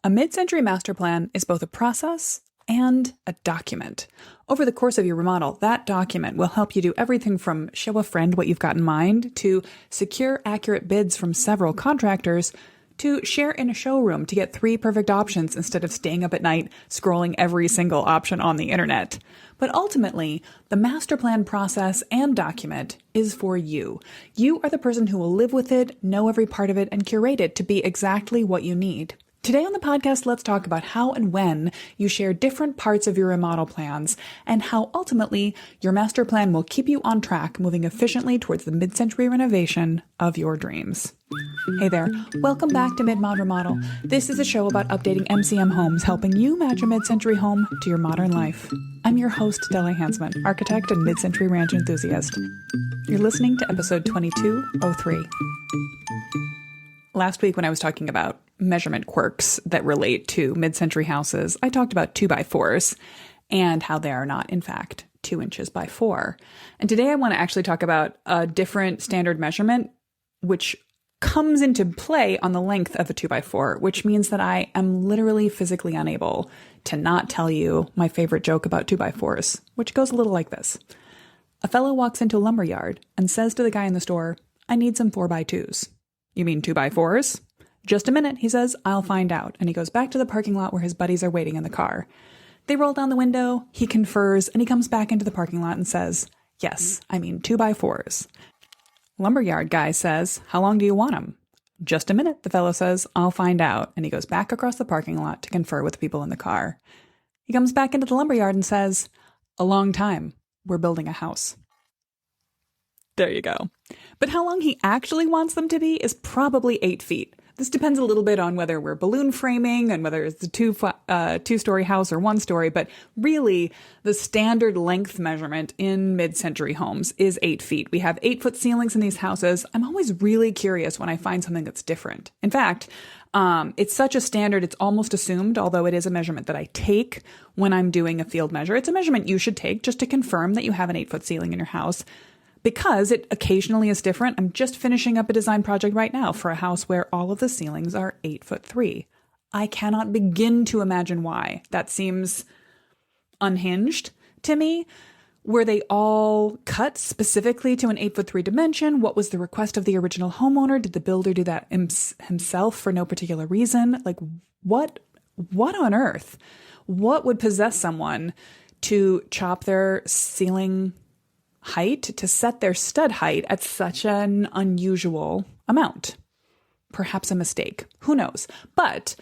A mid-century master plan is both a process and a document. Over the course of your remodel, that document will help you do everything from show a friend what you've got in mind, to secure accurate bids from several contractors, to share in a showroom to get 3 perfect options instead of staying up at night scrolling every single option on the internet. But ultimately, the master plan process and document is for you. You are the person who will live with it, know every part of it, and curate it to be exactly what you need. Today on the podcast, let's talk about how and when you share different parts of your remodel plans and how ultimately your master plan will keep you on track, moving efficiently towards the mid-century renovation of your dreams. Hey there, welcome back to Mid-Mod Remodel. This is a show about updating MCM homes, helping you match a mid-century home to your modern life. I'm your host, Della Hansman, architect and mid-century ranch enthusiast. You're listening to episode 2203. Last week when I was talking about measurement quirks that relate to mid-century houses, I talked about 2x4s and how they are not, in fact, 2 inches by 4. And today I want to actually talk about a different standard measurement, which comes into play on the length of a 2x4, which means that I am literally physically unable to not tell you my favorite joke about 2x4s, which goes a little like this. A fellow walks into a lumber yard and says to the guy in the store, "I need some 4x2s. You mean 2x4s? Just a minute, he says, I'll find out. And he goes back to the parking lot where his buddies are waiting in the car. They roll down the window, he confers, and he comes back into the parking lot and says, yes, I mean 2x4s. Lumberyard guy says, how long do you want them? Just a minute, the fellow says, I'll find out. And he goes back across the parking lot to confer with the people in the car. He comes back into the lumberyard and says, a long time. We're building a house. There you go. But how long he actually wants them to be is probably 8 feet. This depends a little bit on whether we're balloon framing and whether it's a two-story house or 1-story, but really the standard length measurement in mid-century homes is 8 feet. We have 8-foot ceilings in these houses. I'm always really curious when I find something that's different. In fact, it's such a standard, it's almost assumed, although it is a measurement that I take when I'm doing a field measure. It's a measurement you should take just to confirm that you have an 8-foot ceiling in your house. Because it occasionally is different. I'm just finishing up a design project right now for a house where all of the ceilings are 8'3". I cannot begin to imagine why. That seems unhinged to me. Were they all cut specifically to an 8'3" dimension? What was the request of the original homeowner? Did the builder do that himself for no particular reason? Like, what on earth? What would possess someone to chop their ceiling height, to set their stud height at such an unusual amount? Perhaps a mistake. Who knows? But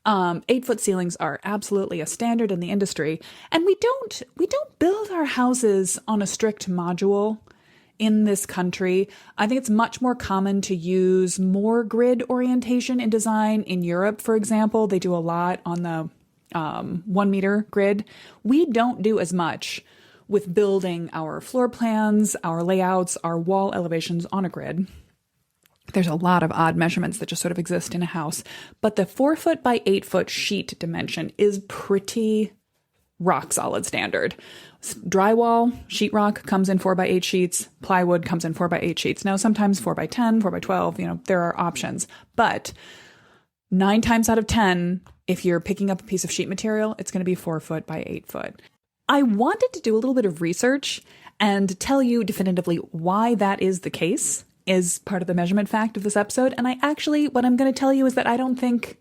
8-foot ceilings are absolutely a standard in the industry, and we don't build our houses on a strict module in this country. I think it's much more common to use more grid orientation in design. In Europe, for example, they do a lot on the 1 meter grid. We don't do as much with building our floor plans, our layouts, our wall elevations on a grid. There's a lot of odd measurements that just sort of exist in a house. But the 4-foot by 8-foot sheet dimension is pretty rock solid standard. Drywall, sheetrock comes in 4x8 sheets. Plywood comes in 4x8 sheets. Now, sometimes 4x10, 4x12, there are options. But 9 times out of 10, if you're picking up a piece of sheet material, it's going to be 4-foot by 8-foot. I wanted to do a little bit of research and tell you definitively why that is the case, is part of the measurement fact of this episode. And what I'm going to tell you is that I don't think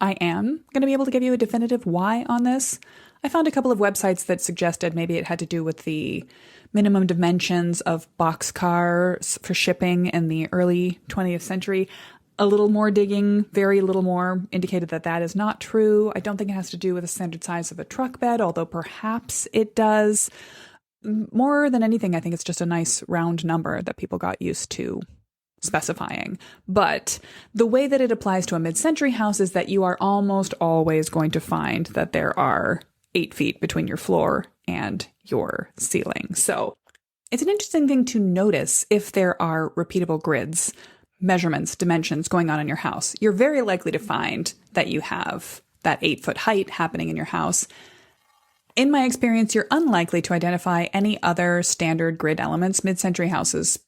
I am going to be able to give you a definitive why on this. I found a couple of websites that suggested maybe it had to do with the minimum dimensions of boxcars for shipping in the early 20th century. A little more digging, very little more, indicated that that is not true. I don't think it has to do with the standard size of a truck bed, although perhaps it does. More than anything, I think it's just a nice round number that people got used to specifying. But the way that it applies to a mid-century house is that you are almost always going to find that there are 8 feet between your floor and your ceiling. So it's an interesting thing to notice if there are repeatable grids, measurements, dimensions going on in your house. You're very likely to find that you have that 8-foot height happening in your house. In my experience, you're unlikely to identify any other standard grid elements. Mid-century houses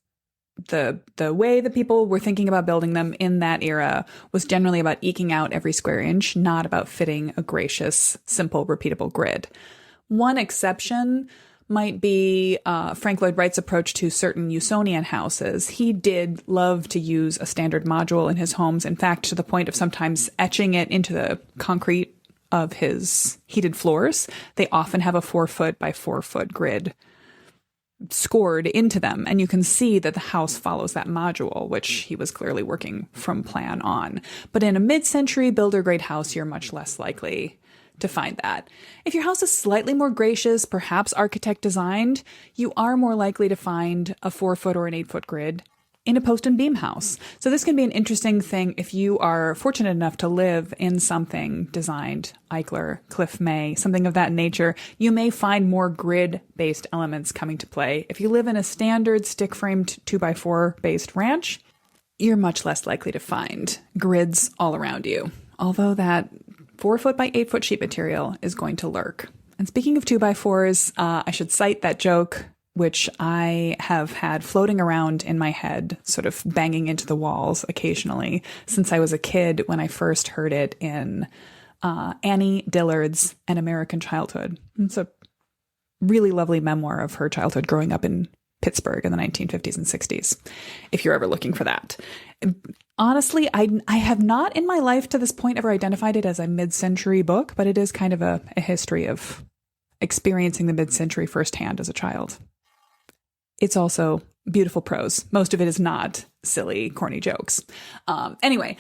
The way that people were thinking about building them in that era was generally about eking out every square inch, not about fitting a gracious, simple, repeatable grid. One exception might be Frank Lloyd Wright's approach to certain Usonian houses. He did love to use a standard module in his homes, in fact, to the point of sometimes etching it into the concrete of his heated floors. They often have a 4-foot by 4-foot grid scored into them, and you can see that the house follows that module, which he was clearly working from plan on. But in a mid-century builder-grade house, you're much less likely to find that. If your house is slightly more gracious, perhaps architect designed, you are more likely to find a 4-foot or an 8-foot grid in a post and beam house. So this can be an interesting thing if you are fortunate enough to live in something designed, Eichler, Cliff May, something of that nature. You may find more grid-based elements coming to play. If you live in a standard stick-framed 2x4 based ranch, you're much less likely to find grids all around you. Although that 4-foot by 8-foot sheet material is going to lurk. And speaking of 2x4s, I should cite that joke which I have had floating around in my head, sort of banging into the walls occasionally since I was a kid when I first heard it in Annie Dillard's An American Childhood. It's a really lovely memoir of her childhood growing up in Pittsburgh in the 1950s and 60s, if you're ever looking for that. Honestly, I have not in my life to this point ever identified it as a mid-century book, but it is kind of a history of experiencing the mid-century firsthand as a child. It's also beautiful prose. Most of it is not silly, corny jokes. Anyway,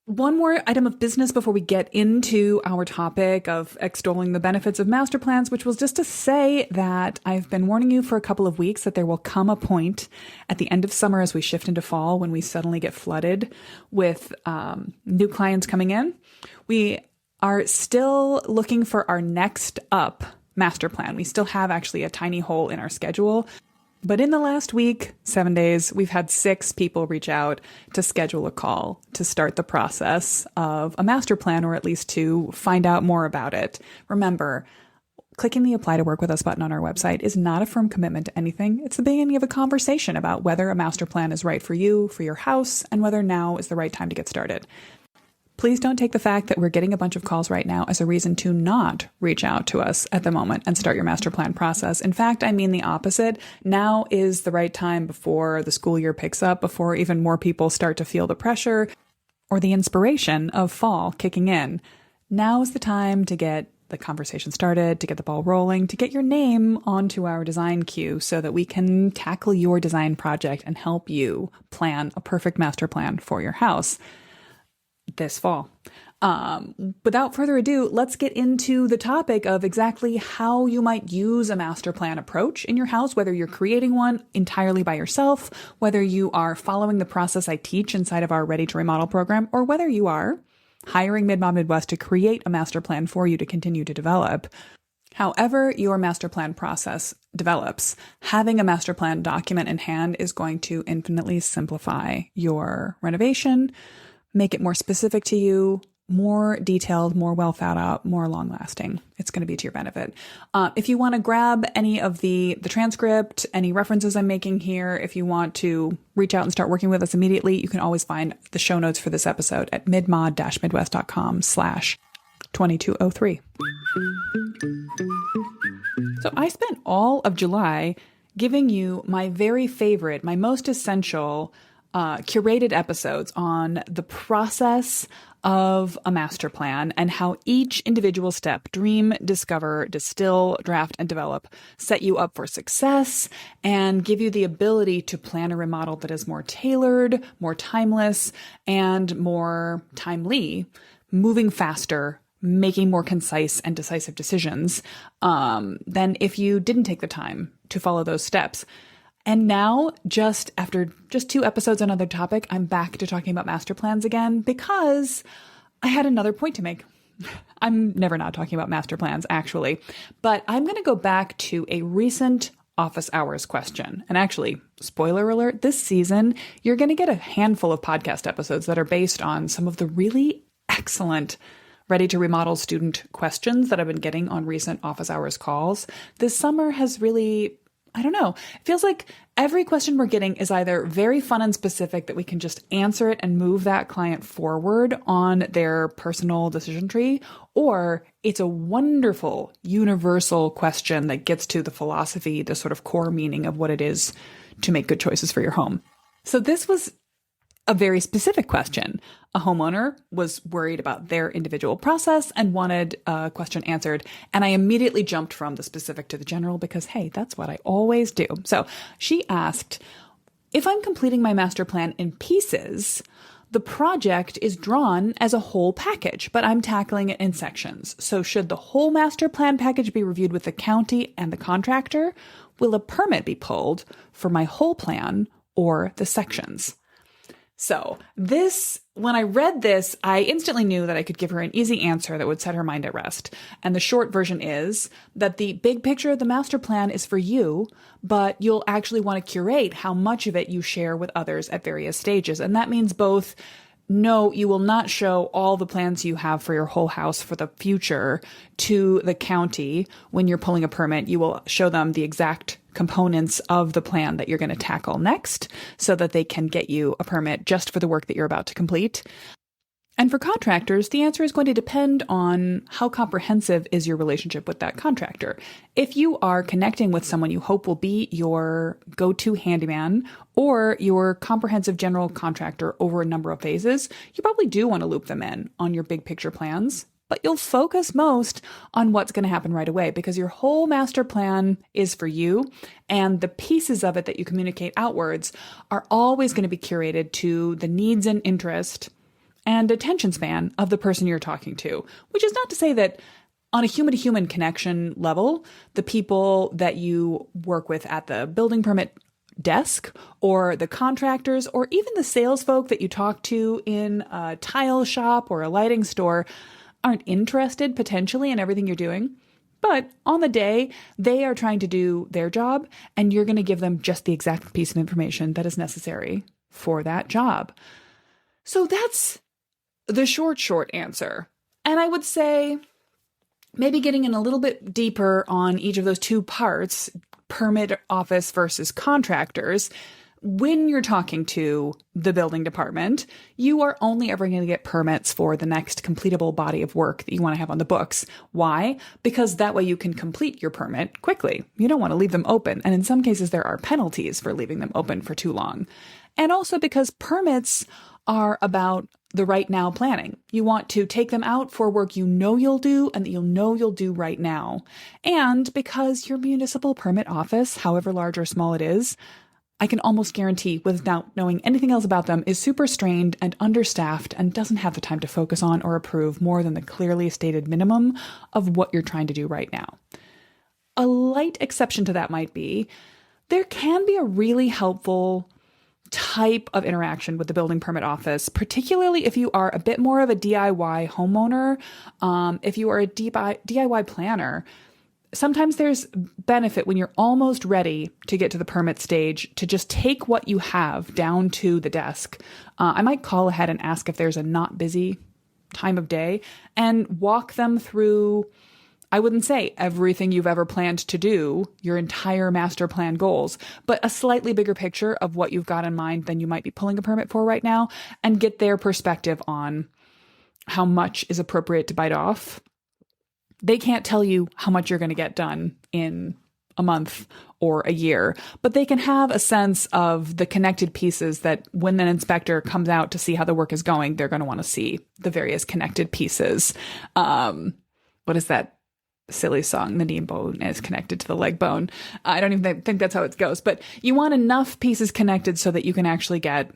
one more item of business before we get into our topic of extolling the benefits of master plans, which was just to say that I've been warning you for a couple of weeks that there will come a point at the end of summer as we shift into fall when we suddenly get flooded with new clients coming in. We are still looking for our next up master plan. We still have actually a tiny hole in our schedule. But in the last week, 7 days, we've had 6 people reach out to schedule a call to start the process of a master plan, or at least to find out more about it. Remember, clicking the Apply to Work with Us button on our website is not a firm commitment to anything. It's the beginning of a conversation about whether a master plan is right for you, for your house, and whether now is the right time to get started. Please don't take the fact that we're getting a bunch of calls right now as a reason to not reach out to us at the moment and start your master plan process. In fact, I mean the opposite. Now is the right time before the school year picks up, before even more people start to feel the pressure or the inspiration of fall kicking in. Now is the time to get the conversation started, to get the ball rolling, to get your name onto our design queue so that we can tackle your design project and help you plan a perfect master plan for your house this fall. Without further ado, let's get into the topic of exactly how you might use a master plan approach in your house, whether you're creating one entirely by yourself, whether you are following the process I teach inside of our Ready to Remodel program, or whether you are hiring Midmod Midwest to create a master plan for you to continue to develop. However your master plan process develops, having a master plan document in hand is going to infinitely simplify your renovation, make it more specific to you, more detailed, more well thought out, more long lasting. It's going to be to your benefit. If you want to grab any of the transcript, any references I'm making here, if you want to reach out and start working with us immediately, you can always find the show notes for this episode at midmod-midwest.com/2203. So I spent all of July giving you my very favorite, my most essential curated episodes on the process of a master plan and how each individual step, dream, discover, distill, draft, and develop, set you up for success and give you the ability to plan a remodel that is more tailored, more timeless, and more timely, moving faster, making more concise and decisive decisions than if you didn't take the time to follow those steps. And now, after 2 episodes on another topic, I'm back to talking about master plans again because I had another point to make. I'm never not talking about master plans, actually, but I'm going to go back to a recent office hours question. And actually, spoiler alert, this season, you're going to get a handful of podcast episodes that are based on some of the really excellent Ready to Remodel student questions that I've been getting on recent office hours calls. This summer has really I don't know. It feels like every question we're getting is either very fun and specific that we can just answer it and move that client forward on their personal decision tree, or it's a wonderful universal question that gets to the philosophy, the sort of core meaning of what it is to make good choices for your home. So this was a very specific question. A homeowner was worried about their individual process and wanted a question answered. And I immediately jumped from the specific to the general because, hey, that's what I always do. So she asked, if I'm completing my master plan in pieces, the project is drawn as a whole package, but I'm tackling it in sections. So should the whole master plan package be reviewed with the county and the contractor? Will a permit be pulled for my whole plan or the sections? So when I read this, I instantly knew that I could give her an easy answer that would set her mind at rest. And the short version is that the big picture of the master plan is for you, but you'll actually want to curate how much of it you share with others at various stages. And that means both, no, you will not show all the plans you have for your whole house for the future to the county when you're pulling a permit. You will show them the exact components of the plan that you're going to tackle next so that they can get you a permit just for the work that you're about to complete. And for contractors, the answer is going to depend on how comprehensive is your relationship with that contractor. If you are connecting with someone you hope will be your go-to handyman or your comprehensive general contractor over a number of phases, you probably do want to loop them in on your big picture plans. But you'll focus most on what's going to happen right away because your whole master plan is for you, and the pieces of it that you communicate outwards are always going to be curated to the needs and interest and attention span of the person you're talking to, which is not to say that on a human-to-human connection level, the people that you work with at the building permit desk or the contractors or even the sales folk that you talk to in a tile shop or a lighting store aren't interested potentially in everything you're doing. But on the day, they are trying to do their job, and you're going to give them just the exact piece of information that is necessary for that job. So that's the short answer. And I would say maybe getting in a little bit deeper on each of those two parts, permit office versus contractors. When you're talking to the building department, you are only ever going to get permits for the next completable body of work that you want to have on the books. Why? Because that way you can complete your permit quickly. You don't want to leave them open. And in some cases, there are penalties for leaving them open for too long. And also because permits are about the right now planning. You want to take them out for work you know you'll do and that you'll do right now. And because your municipal permit office, however large or small it is, I can almost guarantee, without knowing anything else about them, is super strained and understaffed and doesn't have the time to focus on or approve more than the clearly stated minimum of what you're trying to do right now. A light exception to that might be there can be a really helpful type of interaction with the building permit office, particularly if you are a bit more of a DIY homeowner, if you are a DIY planner. Sometimes there's benefit when you're almost ready to get to the permit stage to just take what you have down to the desk. I might call ahead and ask if there's a not busy time of day and walk them through, I wouldn't say everything you've ever planned to do, your entire master plan goals, but a slightly bigger picture of what you've got in mind than you might be pulling a permit for right now, and get their perspective on how much is appropriate to bite off. They can't tell you how much you're going to get done in a month or a year, but they can have a sense of the connected pieces that when an inspector comes out to see how the work is going, they're going to want to see the various connected pieces. What is that silly song? The knee bone is connected to the leg bone. I don't even think that's how it goes, but you want enough pieces connected so that you can actually get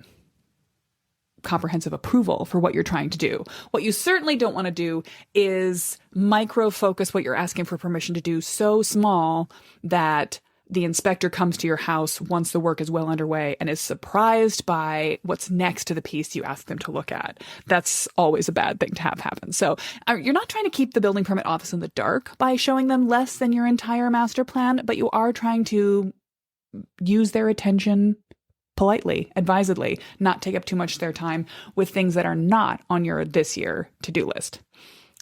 comprehensive approval for what you're trying to do. What you certainly don't want to do is micro focus what you're asking for permission to do so small that the inspector comes to your house once the work is well underway and is surprised by what's next to the piece you ask them to look at. That's always a bad thing to have happen. So you're not trying to keep the building permit office in the dark by showing them less than your entire master plan, but you are trying to use their attention politely, advisedly, not take up too much of their time with things that are not on your this year to-do list.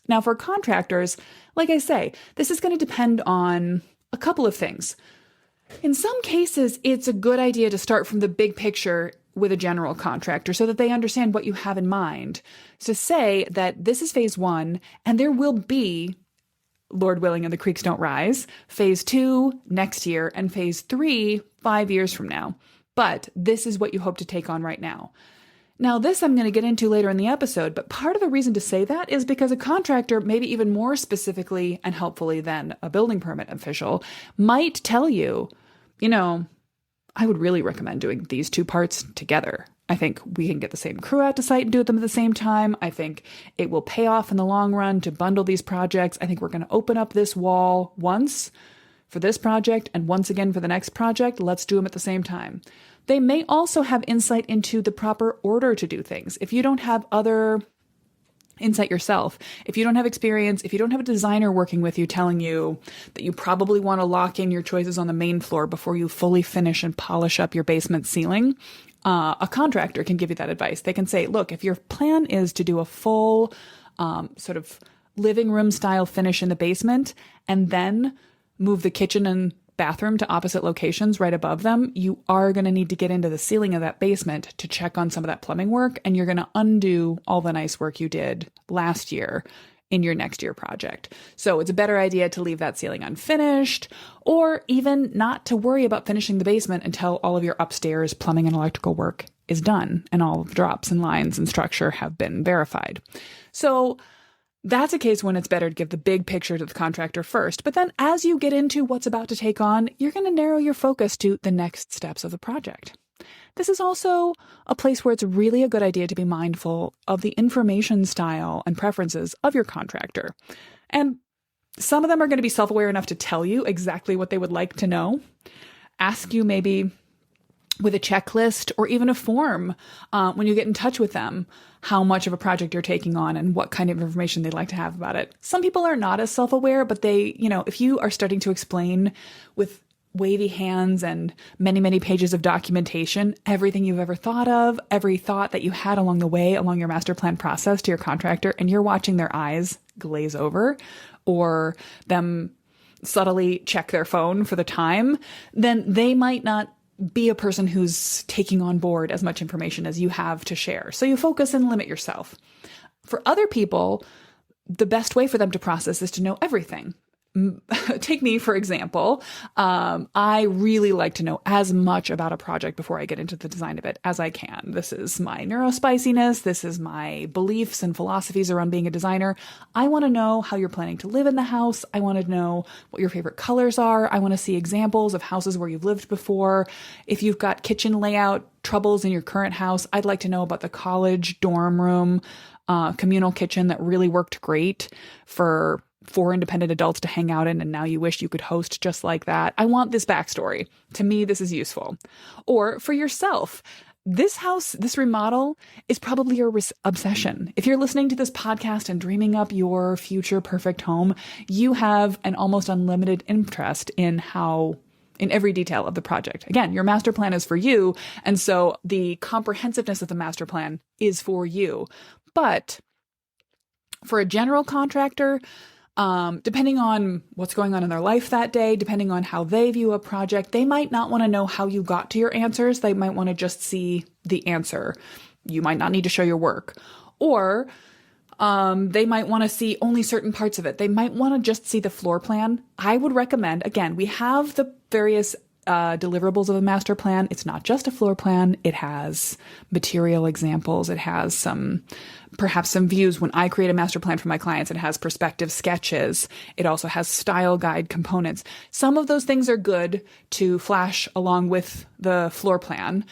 Now, for contractors, like I say, this is going to depend on a couple of things. In some cases, it's a good idea to start from the big picture with a general contractor so that they understand what you have in mind. To say that this is phase 1 and there will be, Lord willing and the creeks don't rise, phase 2 next year and phase 3 5 years from now. But this is what you hope to take on right now. Now, this I'm going to get into later in the episode, but part of the reason to say that is because a contractor, maybe even more specifically and helpfully than a building permit official, might tell you, I would really recommend doing these 2 parts together. I think we can get the same crew out to site and do them at the same time. I think it will pay off in the long run to bundle these projects. I think we're going to open up this wall once for this project and once again for the next project. Let's do them at the same time. They may also have insight into the proper order to do things. If you don't have other insight yourself, if you don't have experience, if you don't have a designer working with you telling you that you probably want to lock in your choices on the main floor before you fully finish and polish up your basement ceiling, a contractor can give you that advice. They can say, look, if your plan is to do a full sort of living room style finish in the basement and then move the kitchen and bathroom to opposite locations right above them, you are going to need to get into the ceiling of that basement to check on some of that plumbing work, and you're going to undo all the nice work you did last year in your next year project. So it's a better idea to leave that ceiling unfinished, or even not to worry about finishing the basement until all of your upstairs plumbing and electrical work is done and all of the drops and lines and structure have been verified. So that's a case when it's better to give the big picture to the contractor first. But then as you get into what's about to take on, you're going to narrow your focus to the next steps of the project. This is also a place where it's really a good idea to be mindful of the information style and preferences of your contractor. And some of them are going to be self-aware enough to tell you exactly what they would like to know. Ask you maybe with a checklist or even a form when you get in touch with them, how much of a project you're taking on and what kind of information they'd like to have about it. Some people are not as self-aware, but they, if you are starting to explain with wavy hands and many, many pages of documentation, everything you've ever thought of, every thought that you had along the way, along your master plan process to your contractor, and you're watching their eyes glaze over or them subtly check their phone for the time, then they might not be a person who's taking on board as much information as you have to share. So you focus and limit yourself. For other people, the best way for them to process is to know everything. Take me, for example. I really like to know as much about a project before I get into the design of it as I can. This is my neurospiciness. This is my beliefs and philosophies around being a designer. I want to know how you're planning to live in the house. I want to know what your favorite colors are. I want to see examples of houses where you've lived before. If you've got kitchen layout troubles in your current house, I'd like to know about the college dorm room, communal kitchen that really worked great for 4 independent adults to hang out in, and now you wish you could host just like that. I want this backstory. To me, this is useful. Or for yourself, this house, this remodel is probably your obsession. If you're listening to this podcast and dreaming up your future perfect home, you have an almost unlimited interest in every detail of the project. Again, your master plan is for you, and so the comprehensiveness of the master plan is for you. But for a general contractor, depending on what's going on in their life that day, depending on how they view a project, they might not want to know how you got to your answers. They might want to just see the answer. You might not need to show your work. Or they might want to see only certain parts of it. They might want to just see the floor plan. I would recommend, again, we have the various deliverables of a master plan. It's not just a floor plan. It has material examples. It has perhaps some views. When I create a master plan for my clients, it has perspective sketches. It also has style guide components. Some of those things are good to flash along with the floor plan.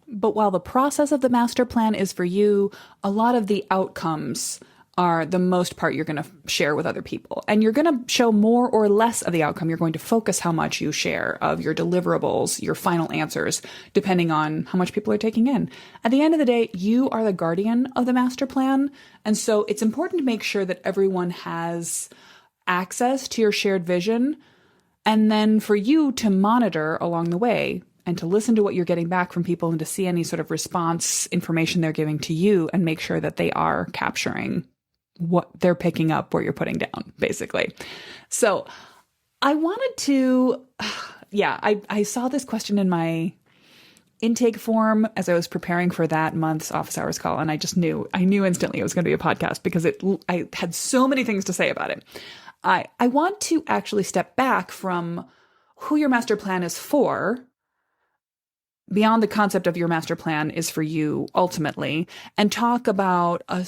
But while the process of the master plan is for you, a lot of the outcomes are the most part you're going to share with other people. And you're going to show more or less of the outcome. You're going to focus how much you share of your deliverables, your final answers, depending on how much people are taking in. At the end of the day, you are the guardian of the master plan. And so it's important to make sure that everyone has access to your shared vision. And then for you to monitor along the way and to listen to what you're getting back from people and to see any sort of response information they're giving to you and make sure that they are capturing what they're picking up, what you're putting down, basically. So I wanted to, I saw this question in my intake form as I was preparing for that month's office hours call. And I knew instantly it was going to be a podcast because I had so many things to say about it. I want to actually step back from who your master plan is for, beyond the concept of your master plan is for you ultimately, and talk about a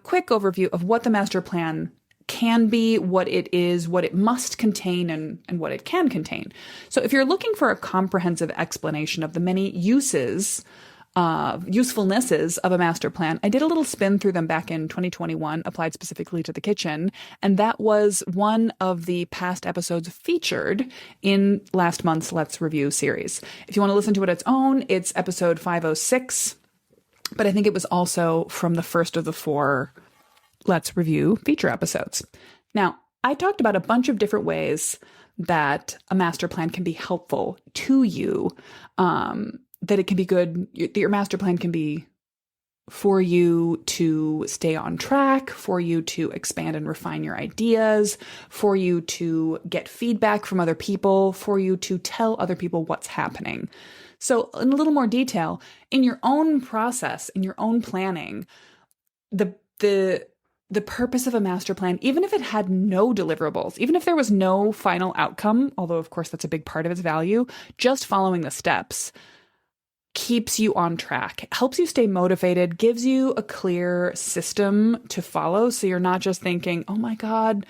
quick overview of what the master plan can be, what it is, what it must contain, and what it can contain. So if you're looking for a comprehensive explanation of the many usefulnesses of a master plan, I did a little spin through them back in 2021, applied specifically to the kitchen. And that was one of the past episodes featured in last month's Let's Review series. If you want to listen to it its own, it's episode 506. But I think it was also from the first of the 4 Let's Review feature episodes. Now, I talked about a bunch of different ways that a master plan can be helpful to you, that it can be good, that your master plan can be for you to stay on track, for you to expand and refine your ideas, for you to get feedback from other people, for you to tell other people what's happening. So in a little more detail, in your own process, in your own planning, the purpose of a master plan, even if it had no deliverables, even if there was no final outcome, although of course that's a big part of its value, just following the steps keeps you on track, helps you stay motivated, gives you a clear system to follow. So you're not just thinking, oh my God,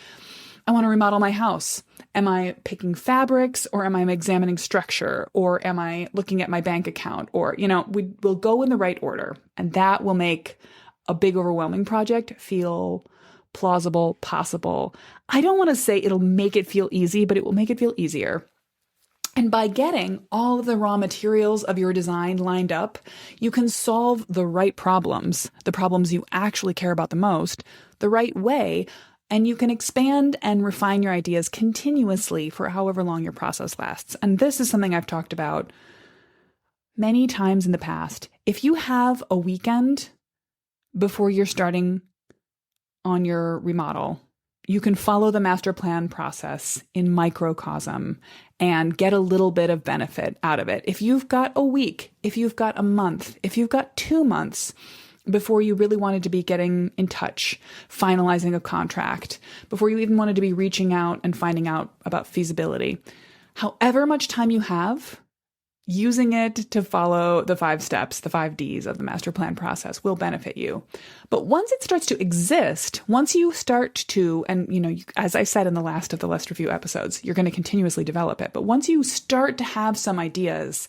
I want to remodel my house. Am I picking fabrics, or am I examining structure, or am I looking at my bank account? Or, we'll go in the right order, and that will make a big overwhelming project feel plausible, possible. I don't want to say it'll make it feel easy, but it will make it feel easier. And by getting all of the raw materials of your design lined up, you can solve the right problems, the problems you actually care about the most, the right way, and you can expand and refine your ideas continuously for however long your process lasts. And this is something I've talked about many times in the past. If you have a weekend before you're starting on your remodel, you can follow the master plan process in microcosm and get a little bit of benefit out of it. If you've got a week, if you've got a month, if you've got 2 months before you really wanted to be getting in touch, finalizing a contract, before you even wanted to be reaching out and finding out about feasibility, however much time you have, using it to follow the 5 steps, the 5 Ds of the master plan process will benefit you. But once it starts to exist, once you start to, and as I said in the last of the Let's Review episodes, you're going to continuously develop it. But once you start to have some ideas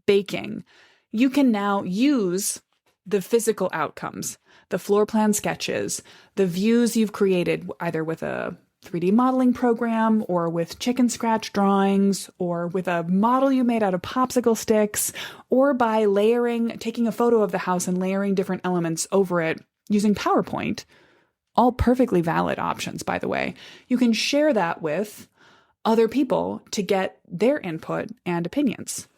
baking, you can now use the physical outcomes, the floor plan sketches, the views you've created, either with a 3D modeling program, or with chicken scratch drawings, or with a model you made out of popsicle sticks, or by taking a photo of the house and layering different elements over it using PowerPoint. All perfectly valid options, by the way. You can share that with other people to get their input and opinions.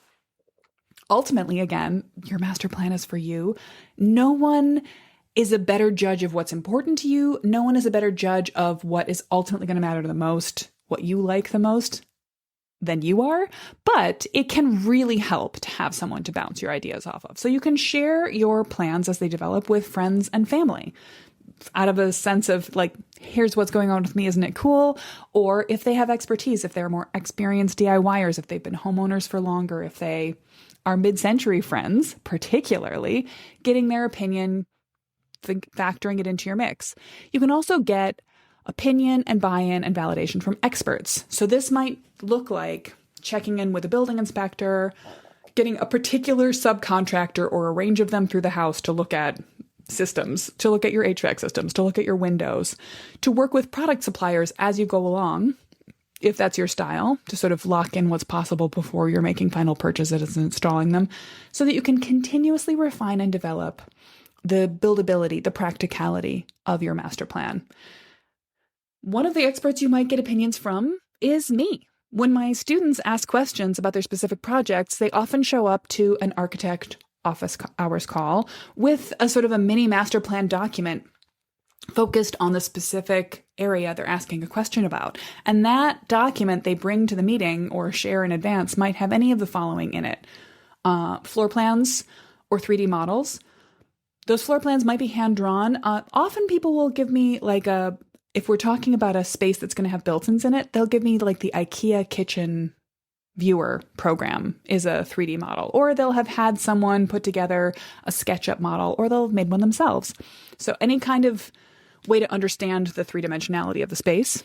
Ultimately, again, your master plan is for you. No one is a better judge of what's important to you. No one is a better judge of what is ultimately going to matter the most, what you like the most, than you are. But it can really help to have someone to bounce your ideas off of. So you can share your plans as they develop with friends and family, out of a sense of like, here's what's going on with me, isn't it cool? Or if they have expertise, if they're more experienced DIYers, if they've been homeowners for longer, if they are mid-century friends, particularly, getting their opinion, factoring it into your mix. You can also get opinion and buy-in and validation from experts. So this might look like checking in with a building inspector, getting a particular subcontractor or a range of them through the house to look at systems, to look at your HVAC systems, to look at your windows, to work with product suppliers as you go along, if that's your style, to sort of lock in what's possible before you're making final purchases and installing them, so that you can continuously refine and develop the buildability, the practicality of your master plan. One of the experts you might get opinions from is me. When my students ask questions about their specific projects, they often show up to an architect office hours call with a sort of a mini master plan document focused on the specific area they're asking a question about. And that document they bring to the meeting or share in advance might have any of the following in it: floor plans or 3D models. Those floor plans might be hand drawn. Often people will give me if we're talking about a space that's going to have built-ins in it, they'll give me like the IKEA kitchen viewer program is a 3D model, or they'll have had someone put together a SketchUp model, or they'll have made one themselves. So any kind of way to understand the three-dimensionality of the space,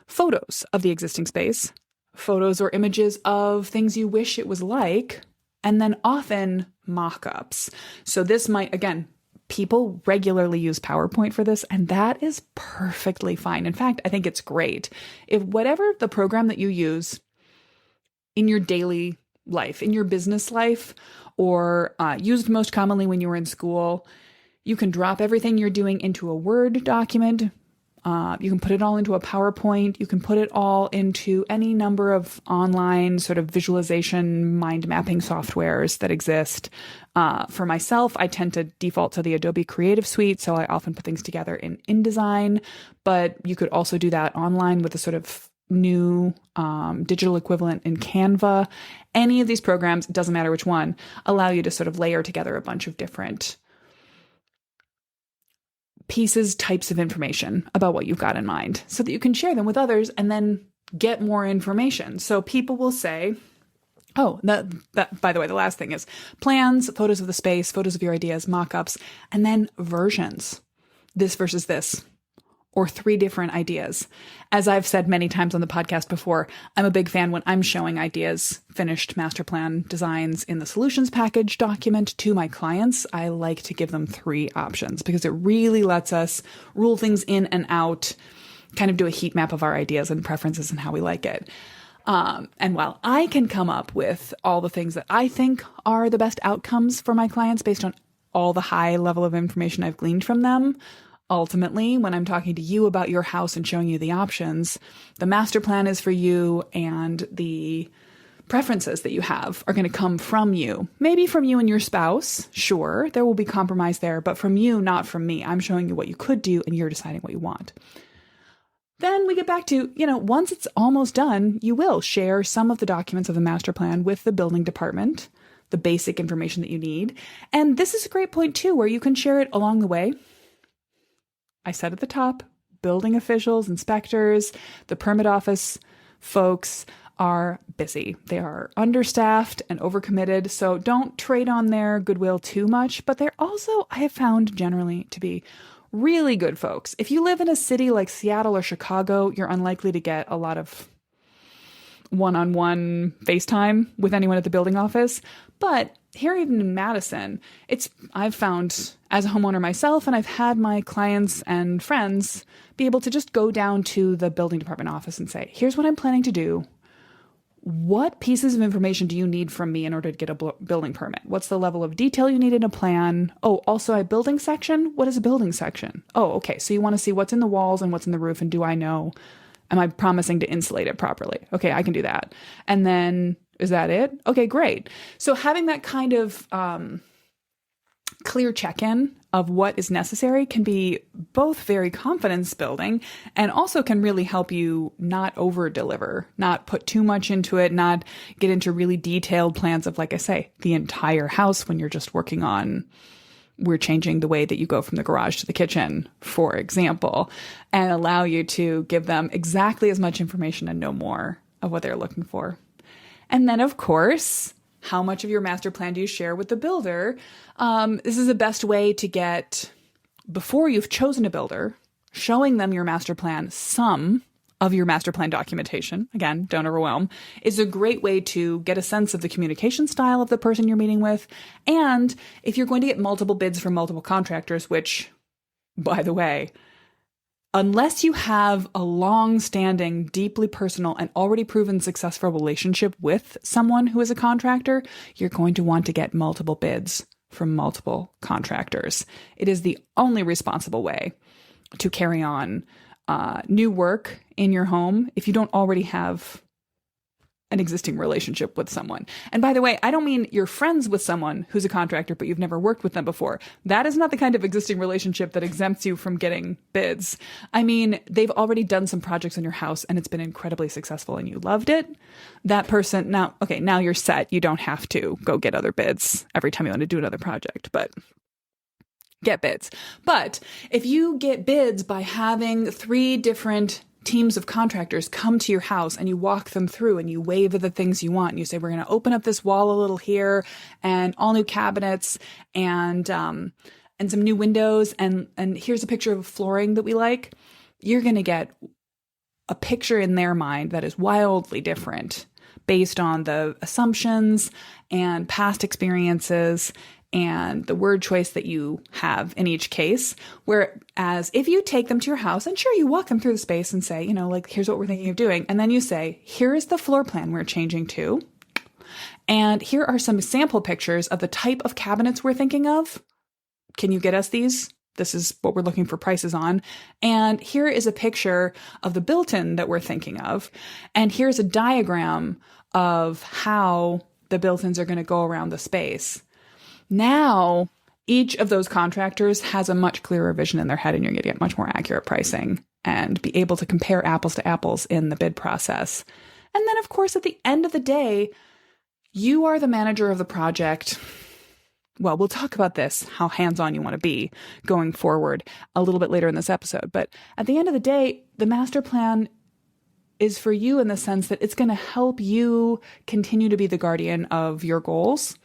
photos of the existing space, photos or images of things you wish it was like, and then often mock-ups. So this might, again, people regularly use PowerPoint for this, and that is perfectly fine. In fact, I think it's great. If whatever the program that you use in your daily life, in your business life, or used most commonly when you were in school, you can drop everything you're doing into a Word document. You can put it all into a PowerPoint. You can put it all into any number of online sort of visualization, mind mapping softwares that exist. For myself, I tend to default to the Adobe Creative Suite, so I often put things together in InDesign, but you could also do that online with a sort of new digital equivalent in Canva. Any of these programs, it doesn't matter which one, allow you to sort of layer together a bunch of different pieces, types of information about what you've got in mind so that you can share them with others and then get more information. So people will say, oh, that by the way, the last thing is plans, photos of the space, photos of your ideas, mock-ups, and then versions, this versus this, or 3 different ideas. As I've said many times on the podcast before, I'm a big fan when I'm showing ideas, finished master plan designs in the solutions package document to my clients. I like to give them 3 options because it really lets us rule things in and out, kind of do a heat map of our ideas and preferences and how we like it. And while I can come up with all the things that I think are the best outcomes for my clients based on all the high level of information I've gleaned from them, ultimately, when I'm talking to you about your house and showing you the options, the master plan is for you, and the preferences that you have are going to come from you. Maybe from you and your spouse. Sure, there will be compromise there, but from you, not from me. I'm showing you what you could do, and you're deciding what you want. Then we get back to, once it's almost done, you will share some of the documents of the master plan with the building department, the basic information that you need. And this is a great point too, where you can share it along the way. I said at the top, building officials, inspectors, the permit office folks are busy. They are understaffed and overcommitted, so don't trade on their goodwill too much, but they're also, I have found generally to be really good folks. If you live in a city like Seattle or Chicago, you're unlikely to get a lot of one-on-one FaceTime with anyone at the building office. But here, even in Madison, I've found as a homeowner myself, and I've had my clients and friends be able to just go down to the building department office and say, here's what I'm planning to do. What pieces of information do you need from me in order to get a building permit? What's the level of detail you need in a plan? Oh, also a building section? What is a building section? Oh, okay. So you want to see what's in the walls and what's in the roof, and do I know, am I promising to insulate it properly? Okay, I can do that. And then, is that it? Okay, great. So having that kind of clear check-in of what is necessary can be both very confidence building and also can really help you not over deliver, not put too much into it, not get into really detailed plans of, like I say, the entire house when you're just working on, we're changing the way that you go from the garage to the kitchen, for example, and allow you to give them exactly as much information and no more of what they're looking for. And then, of course, how much of your master plan do you share with the builder? This is the best way to get, before you've chosen a builder, showing them your master plan, some of your master plan documentation, again, don't overwhelm, is a great way to get a sense of the communication style of the person you're meeting with. And if you're going to get multiple bids from multiple contractors, which, by the way, unless you have a long-standing, deeply personal, and already proven successful relationship with someone who is a contractor, you're going to want to get multiple bids from multiple contractors. It is the only responsible way to carry on new work in your home if you don't already have an existing relationship with someone. And by the way, I don't mean you're friends with someone who's a contractor, but you've never worked with them before. That is not the kind of existing relationship that exempts you from getting bids. I mean, they've already done some projects on your house and it's been incredibly successful and you loved it. That person, now you're set. You don't have to go get other bids every time you want to do another project, but get bids. But if you get bids by having 3 different teams of contractors come to your house and you walk them through and you wave the things you want and you say, we're going to open up this wall a little here and all new cabinets and some new windows and here's a picture of flooring that we like, you're going to get a picture in their mind that is wildly different based on the assumptions and past experiences and the word choice that you have in each case. Whereas if you take them to your house and sure, you walk them through the space and say, like, here's what we're thinking of doing. And then you say, here is the floor plan we're changing to. And here are some sample pictures of the type of cabinets we're thinking of. Can you get us these? This is what we're looking for prices on. And here is a picture of the built-in that we're thinking of. And here's a diagram of how the built-ins are going to go around the space. Now, each of those contractors has a much clearer vision in their head and you're going to get much more accurate pricing and be able to compare apples to apples in the bid process. And then, of course, at the end of the day, you are the manager of the project. Well, we'll talk about this, how hands-on you want to be going forward a little bit later in this episode. But at the end of the day, the master plan is for you in the sense that it's going to help you continue to be the guardian of your goals.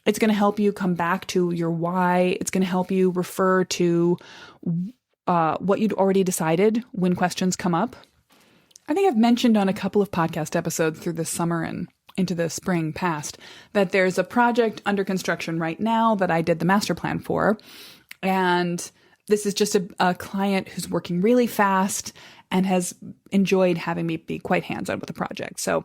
It's going to help you come back to your why. It's going to help you refer to what you'd already decided when questions come up. I think I've mentioned on a couple of podcast episodes through this summer and into the spring past that there's a project under construction right now that I did the master plan for. And this is just a client who's working really fast and has enjoyed having me be quite hands-on with the project. So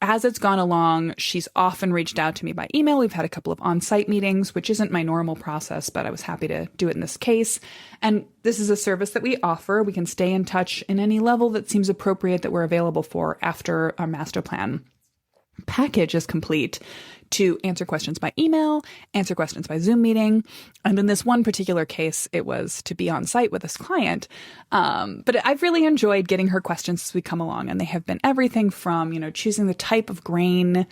as it's gone along, she's often reached out to me by email. We've had a couple of on-site meetings, which isn't my normal process, but I was happy to do it in this case. And this is a service that we offer. We can stay in touch in any level that seems appropriate that we're available for after our master plan package is complete, to answer questions by email, answer questions by Zoom meeting. And in this one particular case, it was to be on site with this client. But I've really enjoyed getting her questions as we come along. And they have been everything from, choosing the type of grain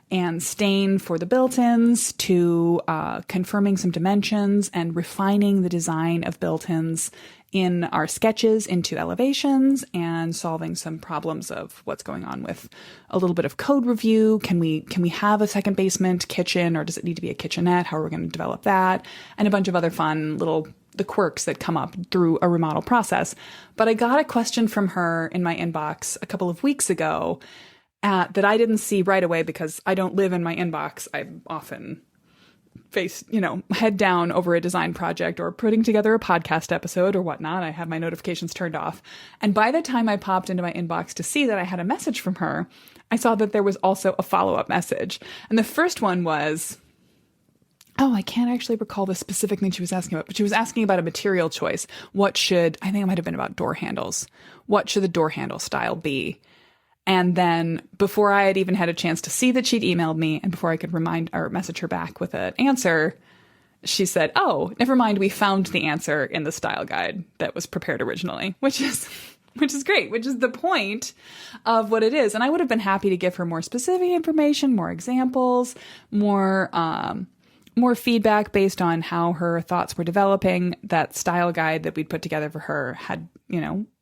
and stain for the built-ins to confirming some dimensions and refining the design of built-ins in our sketches into elevations and solving some problems of what's going on with a little bit of code review. Can we have a second basement kitchen, or does it need to be a kitchenette? How are we going to develop that? And a bunch of other fun the quirks that come up through a remodel process. But I got a question from her in my inbox a couple of weeks ago that I didn't see right away because I don't live in my inbox. I often face, head down over a design project or putting together a podcast episode or whatnot. I have my notifications turned off. And by the time I popped into my inbox to see that I had a message from her, I saw that there was also a follow-up message. And the first one was, I can't actually recall the specific thing she was asking about, but she was asking about a material choice. I think it might have been about door handles. What should the door handle style be? And then before I had even had a chance to see that she'd emailed me and before I could remind or message her back with an answer, she said, "Oh, never mind. We found the answer in the style guide that was prepared originally," which is great, which is the point of what it is. And I would have been happy to give her more specific information, more examples, more feedback based on how her thoughts were developing. That style guide that we'd put together for her had,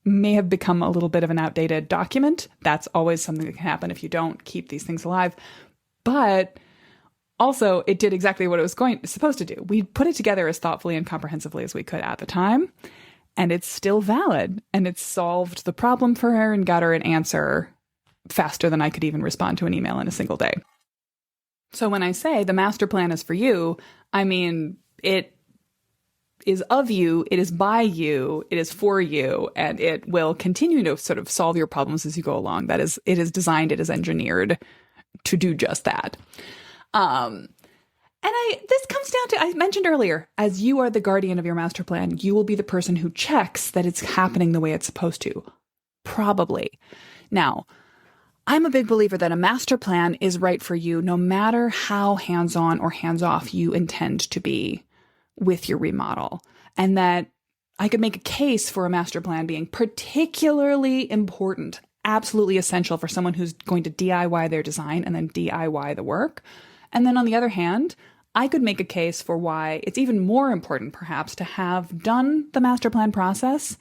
may have become a little bit of an outdated document. That's always something that can happen if you don't keep these things alive. But also, it did exactly what it was supposed to do. We put it together as thoughtfully and comprehensively as we could at the time, and it's still valid. And it solved the problem for her and got her an answer faster than I could even respond to an email in a single day. So when I say the master plan is for you, I mean, it is of you, it is by you, it is for you, and it will continue to sort of solve your problems as you go along. That is, it is designed, it is engineered to do just that. This comes down to, I mentioned earlier, as you are the guardian of your master plan, you will be the person who checks that it's happening the way it's supposed to. Probably. Now, I'm a big believer that a master plan is right for you no matter how hands-on or hands-off you intend to be with your remodel. And that I could make a case for a master plan being particularly important, absolutely essential for someone who's going to DIY their design and then DIY the work. And then on the other hand, I could make a case for why it's even more important perhaps to have done the master plan process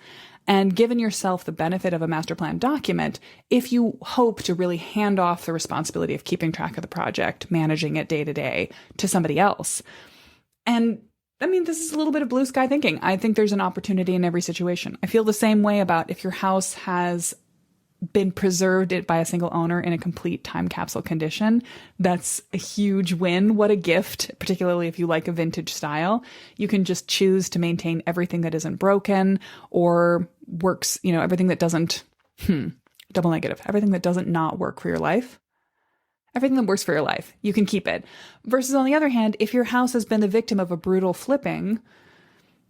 and given yourself the benefit of a master plan document if you hope to really hand off the responsibility of keeping track of the project, managing it day to day to somebody else. And I mean, this is a little bit of blue sky thinking. I think there's an opportunity in every situation. I feel the same way about if your house has been preserved by a single owner in a complete time capsule condition. That's a huge win. What a gift, particularly if you like a vintage style. You can just choose to maintain everything that isn't broken or works, everything that doesn't, double negative, everything that doesn't not work for your life. Everything that works for your life, you can keep it. Versus on the other hand, if your house has been the victim of a brutal flipping,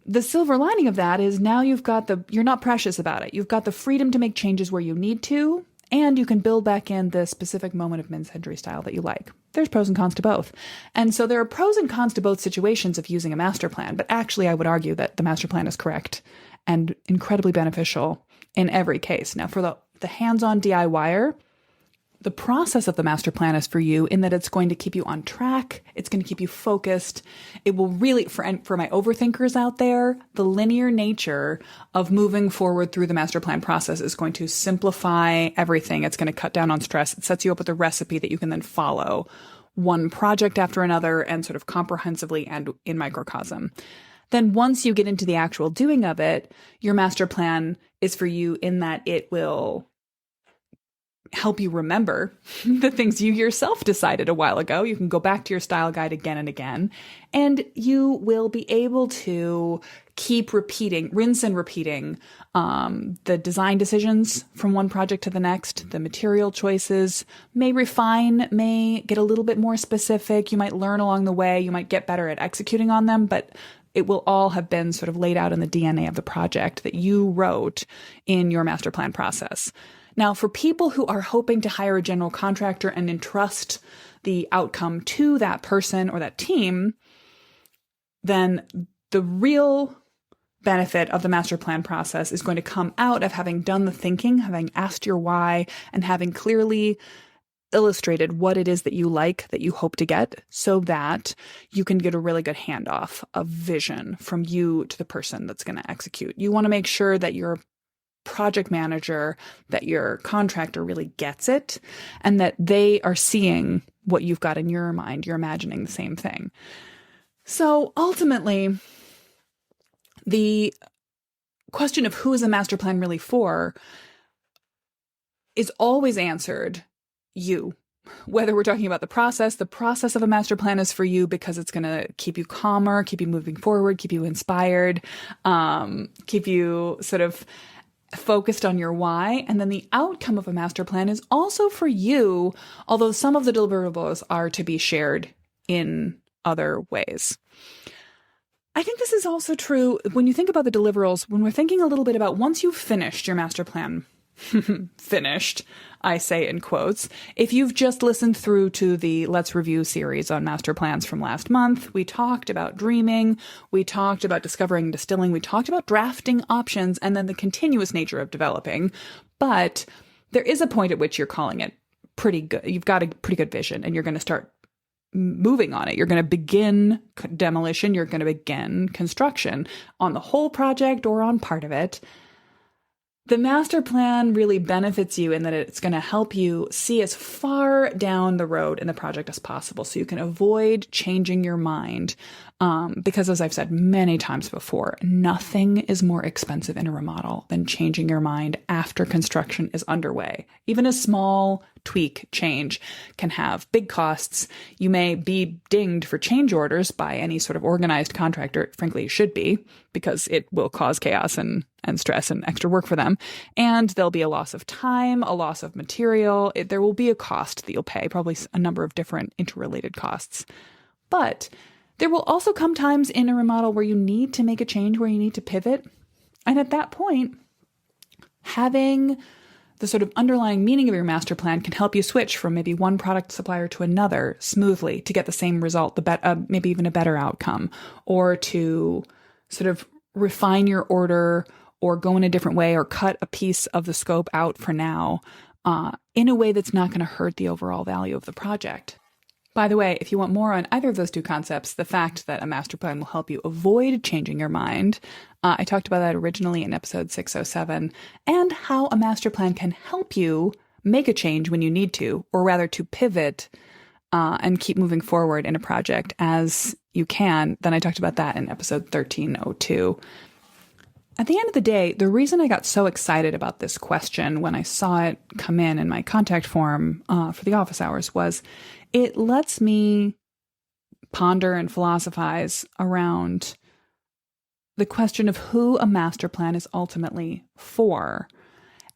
the silver lining of that is now you're not precious about it. You've got the freedom to make changes where you need to, and you can build back in the specific moment of mid-century style that you like. There's pros and cons to both. And so there are pros and cons to both situations of using a master plan, but actually I would argue that the master plan is correct and incredibly beneficial in every case. Now for the hands-on DIYer, the process of the master plan is for you in that it's going to keep you on track. It's going to keep you focused. It will really, for my overthinkers out there, the linear nature of moving forward through the master plan process is going to simplify everything. It's going to cut down on stress. It sets you up with a recipe that you can then follow one project after another and sort of comprehensively and in microcosm. Then once you get into the actual doing of it, your master plan is for you in that it will help you remember the things you yourself decided a while ago. You can go back to your style guide again and again, and you will be able to keep rinse and repeating the design decisions from one project to the next. The material choices may refine, may get a little bit more specific. You might learn along the way. You might get better at executing on them, but it will all have been sort of laid out in the DNA of the project that you wrote in your master plan process. Now, for people who are hoping to hire a general contractor and entrust the outcome to that person or that team, then the real benefit of the master plan process is going to come out of having done the thinking, having asked your why, and having clearly illustrated what it is that you like, that you hope to get, so that you can get a really good handoff of vision from you to the person that's going to execute. You want to make sure that your project manager, that your contractor really gets it, and that they are seeing what you've got in your mind. You're imagining the same thing. So ultimately, the question of who is a master plan really for is always answered you. Whether we're talking about the process of a master plan is for you because it's going to keep you calmer, keep you moving forward, keep you inspired, keep you sort of focused on your why. And then the outcome of a master plan is also for you, although some of the deliverables are to be shared in other ways. I think this is also true when you think about the deliverables, when we're thinking a little bit about once you've finished your master plan, finished, I say in quotes. If you've just listened through to the Let's Review series on master plans from last month, we talked about dreaming, we talked about discovering and distilling, we talked about drafting options, and then the continuous nature of developing. But there is a point at which you're calling it pretty good. You've got a pretty good vision, and you're going to start moving on it. You're going to begin demolition. You're going to begin construction on the whole project or on part of it. The master plan really benefits you in that it's going to help you see as far down the road in the project as possible so you can avoid changing your mind. Because as I've said many times before, nothing is more expensive in a remodel than changing your mind after construction is underway. Even a small tweak change can have big costs. You may be dinged for change orders by any sort of organized contractor. Frankly, you should be, because it will cause chaos and stress and extra work for them. And there'll be a loss of time, a loss of material. There will be a cost that you'll pay, probably a number of different interrelated costs. But there will also come times in a remodel where you need to make a change, where you need to pivot. And at that point, having the sort of underlying meaning of your master plan can help you switch from maybe one product supplier to another smoothly to get the same result, maybe even a better outcome, or to sort of refine your order or go in a different way or cut a piece of the scope out for now in a way that's not going to hurt the overall value of the project. By the way, if you want more on either of those two concepts, the fact that a master plan will help you avoid changing your mind, I talked about that originally in episode 607, and how a master plan can help you make a change when you need to, or rather to pivot and keep moving forward in a project as you can. Then I talked about that in episode 1302. At the end of the day, the reason I got so excited about this question when I saw it come in my contact form for the office hours was it lets me ponder and philosophize around the question of who a master plan is ultimately for.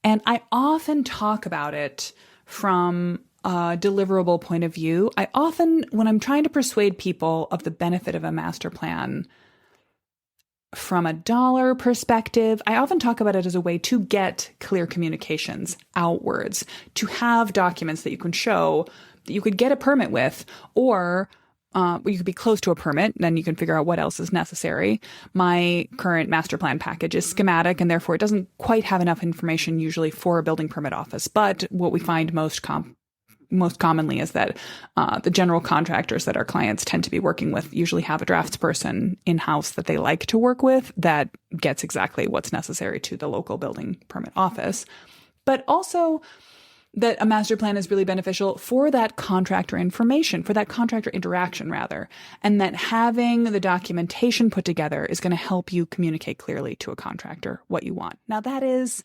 And I often talk about it from a deliverable point of view. I often, when I'm trying to persuade people of the benefit of a master plan from a dollar perspective, I often talk about it as a way to get clear communications outwards, to have documents that you can show that you could get a permit with, or you could be close to a permit, then you can figure out what else is necessary. My current master plan package is schematic, and therefore it doesn't quite have enough information usually for a building permit office. But what we find most commonly is that the general contractors that our clients tend to be working with usually have a draftsperson in-house that they like to work with that gets exactly what's necessary to the local building permit office. But also that a master plan is really beneficial for that contractor information, for that contractor interaction rather, and that having the documentation put together is going to help you communicate clearly to a contractor what you want. Now that is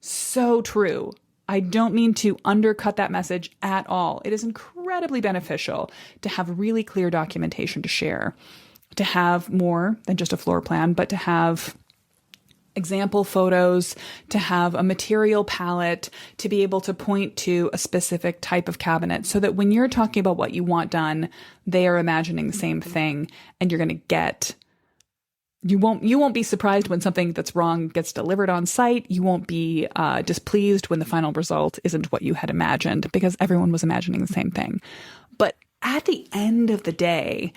so true. I don't mean to undercut that message at all. It is incredibly beneficial to have really clear documentation to share, to have more than just a floor plan, but to have example photos, to have a material palette, to be able to point to a specific type of cabinet so that when you're talking about what you want done, they are imagining the same thing and you're going to get. You won't be surprised when something that's wrong gets delivered on site. You won't be displeased when the final result isn't what you had imagined because everyone was imagining the same thing. But at the end of the day,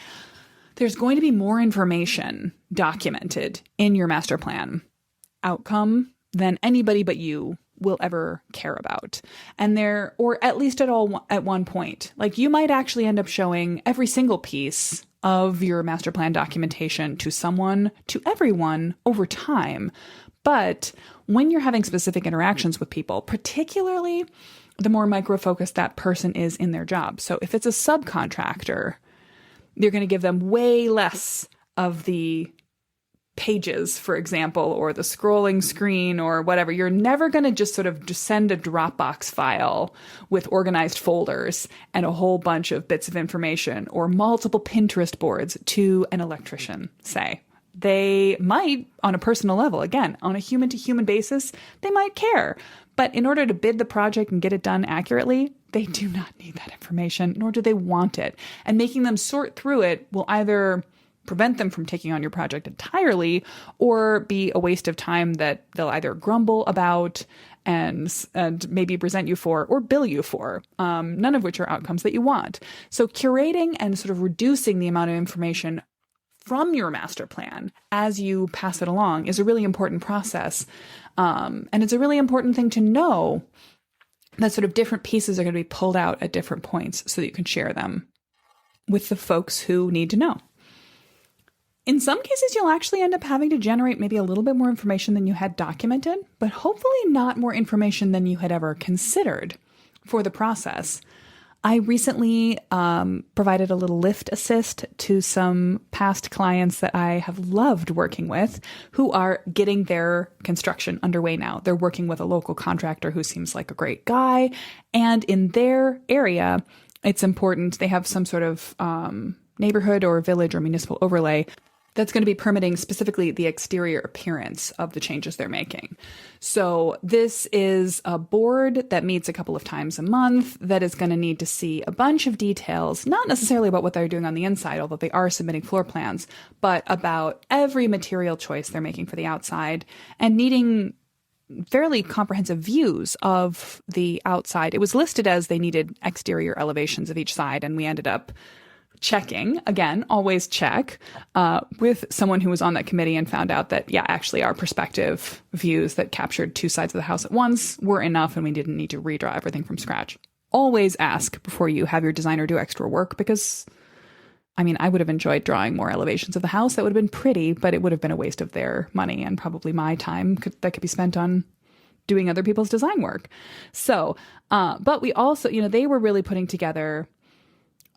there's going to be more information documented in your master plan outcome than anybody but you will ever care about. And or at least at one point, like you might actually end up showing every single piece of your master plan documentation to everyone over time. But when you're having specific interactions with people, particularly the more micro-focused that person is in their job. So if it's a subcontractor, you're going to give them way less of the pages, for example, or the scrolling screen or whatever. You're never going to just sort of just send a Dropbox file with organized folders and a whole bunch of bits of information or multiple Pinterest boards to an electrician, say. They might, on a personal level, again, on a human-to-human basis, they might care. But in order to bid the project and get it done accurately, they do not need that information, nor do they want it. And making them sort through it will either prevent them from taking on your project entirely or be a waste of time that they'll either grumble about and maybe present you for or bill you for, none of which are outcomes that you want. So curating and sort of reducing the amount of information from your master plan as you pass it along is a really important process. And it's a really important thing to know that sort of different pieces are going to be pulled out at different points so that you can share them with the folks who need to know. In some cases, you'll actually end up having to generate maybe a little bit more information than you had documented, but hopefully not more information than you had ever considered for the process. I recently provided a little lift assist to some past clients that I have loved working with who are getting their construction underway now. They're working with a local contractor who seems like a great guy. And in their area, it's important they have some sort of neighborhood or village or municipal overlay that's going to be permitting specifically the exterior appearance of the changes they're making. So this is a board that meets a couple of times a month that is going to need to see a bunch of details, not necessarily about what they're doing on the inside, although they are submitting floor plans, but about every material choice they're making for the outside and needing fairly comprehensive views of the outside. It was listed as they needed exterior elevations of each side, and we ended up checking, again, always check, with someone who was on that committee and found out that, yeah, actually our perspective views that captured two sides of the house at once were enough and we didn't need to redraw everything from scratch. Always ask before you have your designer do extra work because, I mean, I would have enjoyed drawing more elevations of the house. That would have been pretty, but it would have been a waste of their money and probably my time that could be spent on doing other people's design work. So, but we also, they were really putting together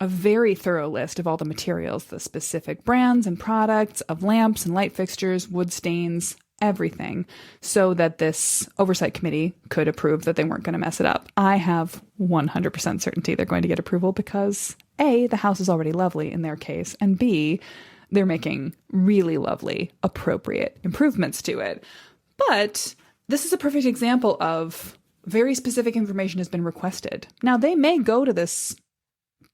a very thorough list of all the materials, the specific brands and products of lamps and light fixtures, wood stains, everything, so that this oversight committee could approve that they weren't going to mess it up. I have 100% certainty they're going to get approval because A, the house is already lovely in their case, and B, they're making really lovely, appropriate improvements to it. But this is a perfect example of very specific information has been requested. Now, they may go to this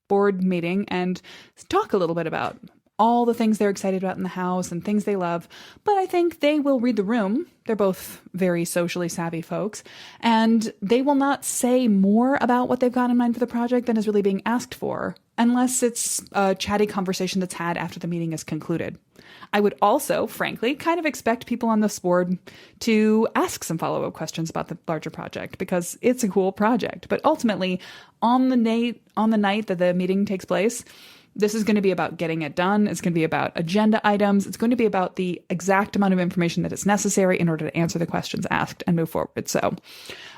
board meeting and talk a little bit about all the things they're excited about in the house and things they love, but I think they will read the room. They're both very socially savvy folks, and they will not say more about what they've got in mind for the project than is really being asked for, unless it's a chatty conversation that's had after the meeting is concluded. I would also, frankly, kind of expect people on this board to ask some follow-up questions about the larger project because it's a cool project. But ultimately, on the night that the meeting takes place, this is going to be about getting it done. It's going to be about agenda items. It's going to be about the exact amount of information that is necessary in order to answer the questions asked and move forward. So,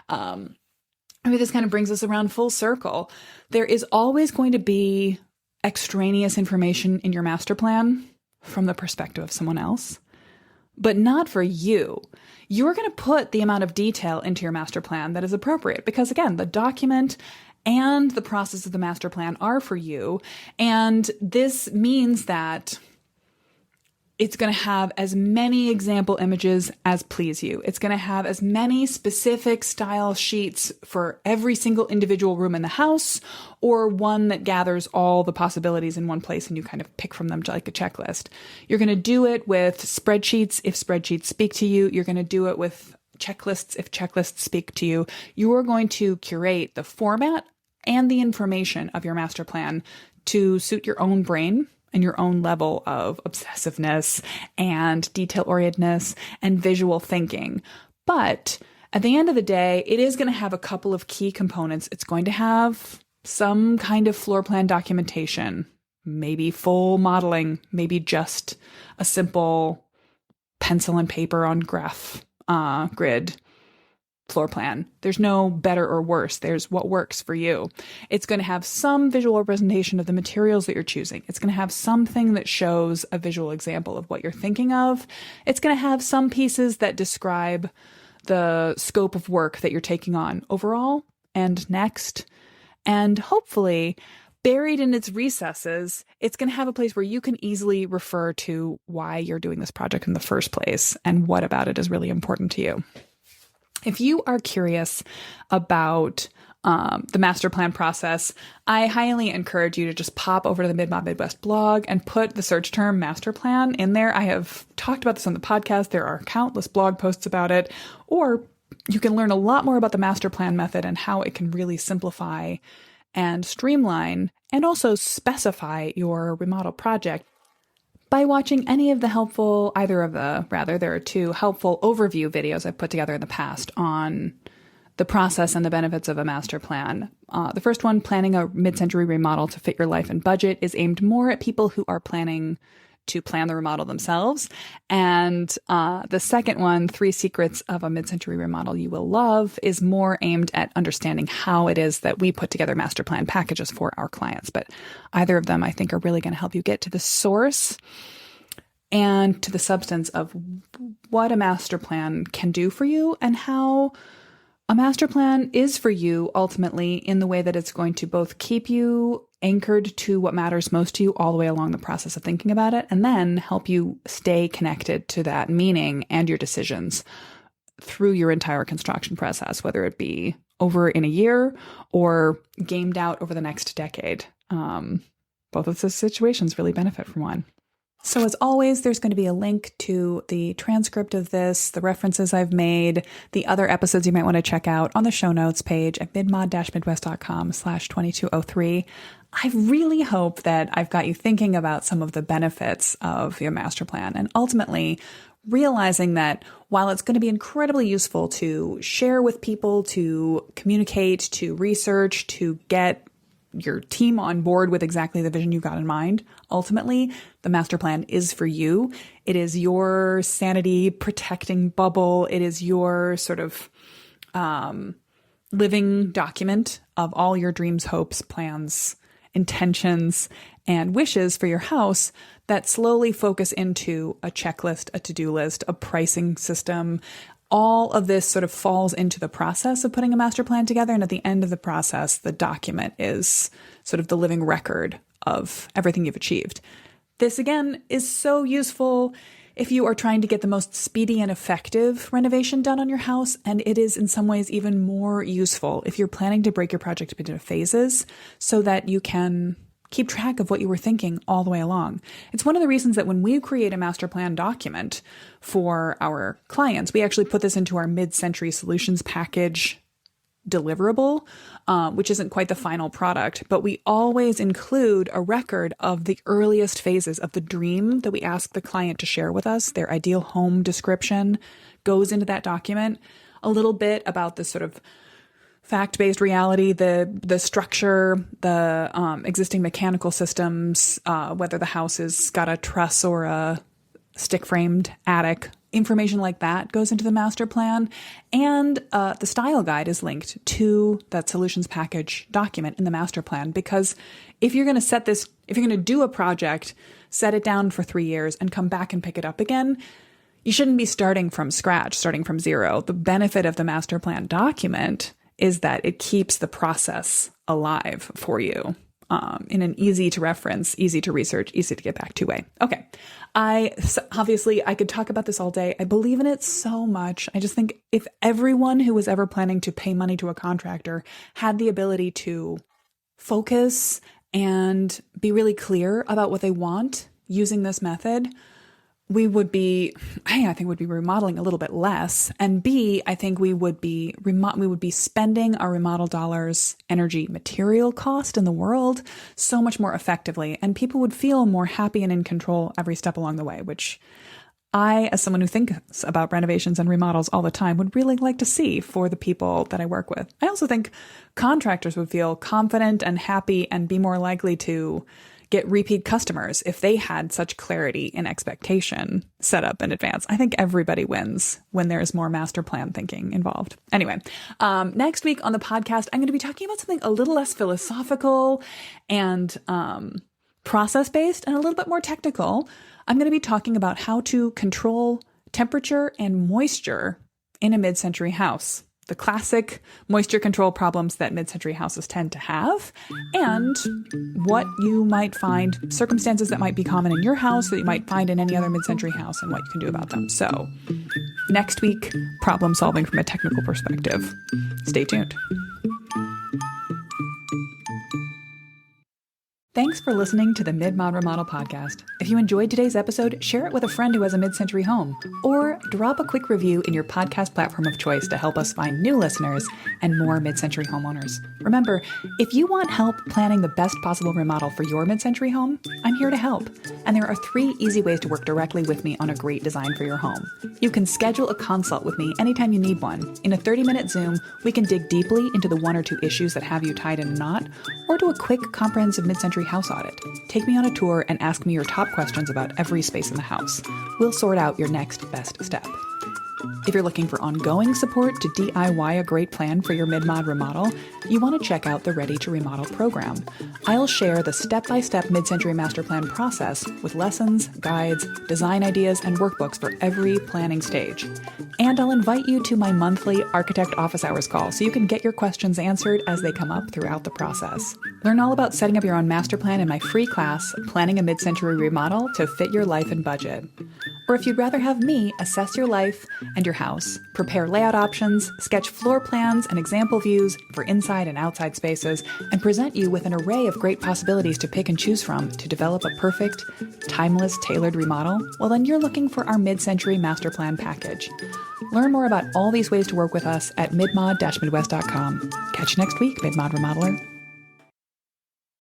this kind of brings us around full circle. There is always going to be extraneous information in your master plan from the perspective of someone else, but not for you. You're going to put the amount of detail into your master plan that is appropriate because, again, the document and the process of the master plan are for you. And this means that it's going to have as many example images as please you. It's going to have as many specific style sheets for every single individual room in the house, or one that gathers all the possibilities in one place and you kind of pick from them like a checklist. You're going to do it with spreadsheets if spreadsheets speak to you. You're going to do it with checklists if checklists speak to you. You are going to curate the format and the information of your master plan to suit your own brain and your own level of obsessiveness and detail-orientedness and visual thinking. But at the end of the day, it is going to have a couple of key components. It's going to have some kind of floor plan documentation, maybe full modeling, maybe just a simple pencil and paper on graph grid floor plan. There's no better or worse. There's what works for you. It's going to have some visual representation of the materials that you're choosing. It's going to have something that shows a visual example of what you're thinking of. It's going to have some pieces that describe the scope of work that you're taking on overall and next. And hopefully, buried in its recesses, it's going to have a place where you can easily refer to why you're doing this project in the first place and what about it is really important to you. If you are curious about the master plan process, I highly encourage you to just pop over to the Mid-Mod Midwest blog and put the search term master plan in there. I have talked about this on the podcast. There are countless blog posts about it, or you can learn a lot more about the master plan method and how it can really simplify and streamline and also specify your remodel project by watching any of the there are two helpful overview videos I've put together in the past on the process and the benefits of a master plan. The first one, Planning a Mid-Century Remodel to Fit Your Life and Budget, is aimed more at people who are planning to plan the remodel themselves. And the second one, 3 Secrets of a Mid-Century Remodel You Will Love, is more aimed at understanding how it is that we put together master plan packages for our clients. But either of them, I think, are really going to help you get to the source and to the substance of what a master plan can do for you and how a master plan is for you ultimately in the way that it's going to both keep you anchored to what matters most to you all the way along the process of thinking about it, and then help you stay connected to that meaning and your decisions through your entire construction process, whether it be over in a year or gamed out over the next decade. Both of those situations really benefit from one. So as always, there's going to be a link to the transcript of this, the references I've made, the other episodes you might want to check out on the show notes page at midmod-midwest.com/2203. I really hope that I've got you thinking about some of the benefits of your master plan and ultimately realizing that while it's going to be incredibly useful to share with people, to communicate, to research, to get your team on board with exactly the vision you've got in mind, ultimately, the master plan is for you. It is your sanity protecting bubble. It is your sort of living document of all your dreams, hopes, plans, intentions, and wishes for your house that slowly focus into a checklist, a to-do list, a pricing system. All of this sort of falls into the process of putting a master plan together. And at the end of the process, the document is sort of the living record of everything you've achieved. This, again, is so useful if you are trying to get the most speedy and effective renovation done on your house. And it is in some ways even more useful if you're planning to break your project up into phases so that you can keep track of what you were thinking all the way along. It's one of the reasons that when we create a master plan document for our clients, we actually put this into our mid-century solutions package deliverable, which isn't quite the final product, but we always include a record of the earliest phases of the dream that we ask the client to share with us. Their ideal home description goes into that document. A little bit about the sort of fact-based reality, the structure, the existing mechanical systems, whether the house has got a truss or a stick-framed attic. Information like that goes into the master plan. And the style guide is linked to that solutions package document in the master plan, because if you're going to do a project, set it down for 3 years and come back and pick it up again, you shouldn't be starting from scratch, starting from zero. The benefit of the master plan document is that it keeps the process alive for you in an easy to reference, easy to research, easy to get back to way. Okay. Obviously, I could talk about this all day. I believe in it so much. I just think if everyone who was ever planning to pay money to a contractor had the ability to focus and be really clear about what they want using this method, we would be, I think, would be remodeling a little bit less. And B, I think we would be spending our remodel dollars, energy, material cost in the world so much more effectively. And people would feel more happy and in control every step along the way, which I, as someone who thinks about renovations and remodels all the time, would really like to see for the people that I work with. I also think contractors would feel confident and happy and be more likely to get repeat customers if they had such clarity and expectation set up in advance. I think everybody wins when there's more master plan thinking involved. Anyway, next week on the podcast, I'm going to be talking about something a little less philosophical and process-based and a little bit more technical. I'm going to be talking about how to control temperature and moisture in a mid-century house. The classic moisture control problems that mid-century houses tend to have, and what you might find, circumstances that might be common in your house that you might find in any other mid-century house, and what you can do about them. So next week, problem solving from a technical perspective. Stay tuned. Thanks for listening to the Mid-Mod Remodel podcast. If you enjoyed today's episode, share it with a friend who has a mid-century home, or drop a quick review in your podcast platform of choice to help us find new listeners and more mid-century homeowners. Remember, if you want help planning the best possible remodel for your mid-century home, I'm here to help. And there are 3 easy ways to work directly with me on a great design for your home. You can schedule a consult with me anytime you need one. In a 30-minute Zoom, we can dig deeply into the 1 or 2 issues that have you tied in a knot, or do a quick, comprehensive mid-century house audit. Take me on a tour and ask me your top questions about every space in the house. We'll sort out your next best step. If you're looking for ongoing support to DIY a great plan for your mid-mod remodel, you want to check out the Ready to Remodel program. I'll share the step-by-step mid-century master plan process with lessons, guides, design ideas, and workbooks for every planning stage. And I'll invite you to my monthly Architect Office Hours call so you can get your questions answered as they come up throughout the process. Learn all about setting up your own master plan in my free class, Planning a Mid-Century Remodel to Fit Your Life and Budget. Or if you'd rather have me assess your life and your house, prepare layout options, sketch floor plans and example views for inside and outside spaces, and present you with an array of great possibilities to pick and choose from to develop a perfect, timeless, tailored remodel, well then you're looking for our mid-century master plan package. Learn more about all these ways to work with us at midmod-midwest.com. Catch you next week, Midmod Remodeler.